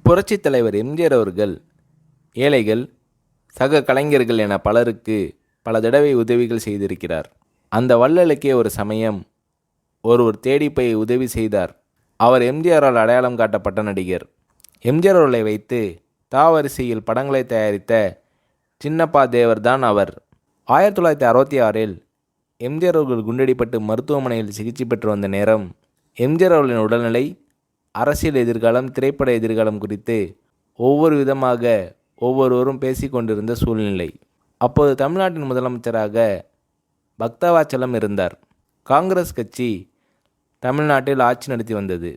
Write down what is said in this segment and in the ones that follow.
புரட்சித் தலைவர் எம்ஜிஆர் அவர்கள் ஏழைகள், சக கலைஞர்கள் என பலருக்கு பல தடவை உதவிகள் செய்திருக்கிறார். அந்த வள்ளலுக்கே ஒரு சமயம் ஒருவர் தேடி போய் உதவி செய்தார். அவர் எம்ஜிஆரால் அடையாளம் காட்டப்பட்ட நடிகர். எம்ஜிஆர் அவர்களை வைத்து தாவரிசையில் படங்களை தயாரித்த சின்னப்பா தேவர் தான் அவர். 1966இல் எம்ஜிஆர் அவர்கள் குண்டடிப்பட்டு மருத்துவமனையில் சிகிச்சை பெற்று வந்த நேரம் எம்ஜிஆர் அவர்களின் உடல்நிலை, அரசியல் எதிர்காலம், திரைப்பட எதிர்காலம் குறித்து ஒவ்வொரு விதமாக ஒவ்வொருவரும் பேசி கொண்டிருந்த சூழ்நிலை. அப்போது தமிழ்நாட்டின் முதலமைச்சராக பக்தவாச்சலம் இருந்தார். காங்கிரஸ் கட்சி தமிழ்நாட்டில் ஆட்சி நடத்தி வந்தது.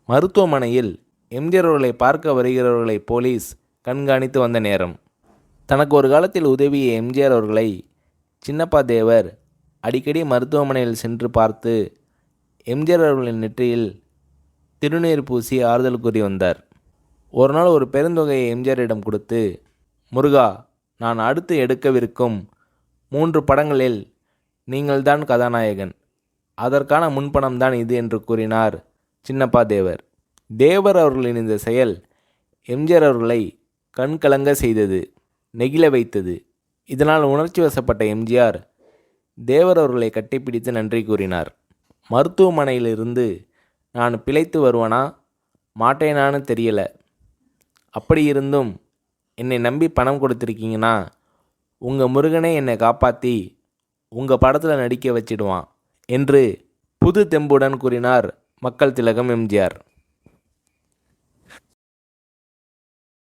மருத்துவமனையில் எம்ஜிஆர் அவர்களை பார்க்க வருகிறவர்களை போலீஸ் கண்காணித்து வந்த நேரம், தனக்கு ஒரு காலத்தில் உதவிய எம்ஜிஆர் அவர்களை சின்னப்பா தேவர் அடிக்கடி மருத்துவமனையில் சென்று பார்த்து எம்ஜிஆர் அவர்களின் நெற்றியில் திருநீர் பூசி ஆறுதல் கூறி வந்தார். ஒரு நாள் ஒரு பெருந்தொகையை எம்ஜிஆரிடம் கொடுத்து, முருகா, நான் அடுத்து எடுக்கவிருக்கும் 3 படங்களில் நீங்கள்தான் கதாநாயகன், அதற்கான முன்பணம்தான் இது என்று கூறினார் சின்னப்பா தேவர். தேவர் அவர்களின் இந்த செயல் எம்ஜிஆர் அவர்களை கண்கலங்க செய்தது, நெகிழ வைத்தது. இதனால் உணர்ச்சி வசப்பட்ட எம்ஜிஆர் தேவர் அவர்களை கட்டிப்பிடித்து நன்றி கூறினார். மருத்துவமனையிலிருந்து நான் பிழைத்து வருவனா மாட்டேனான்னு தெரியல, அப்படி இருந்தும் என்னை நம்பி பணம் கொடுத்துருக்கீங்கன்னா உங்கள் முருகனே என்னை காப்பாற்றி உங்கள் படத்தில் நடிக்க வச்சிடுவான் என்று புது தெம்புடன் கூறினார் மக்கள் திலகம் எம்ஜிஆர்.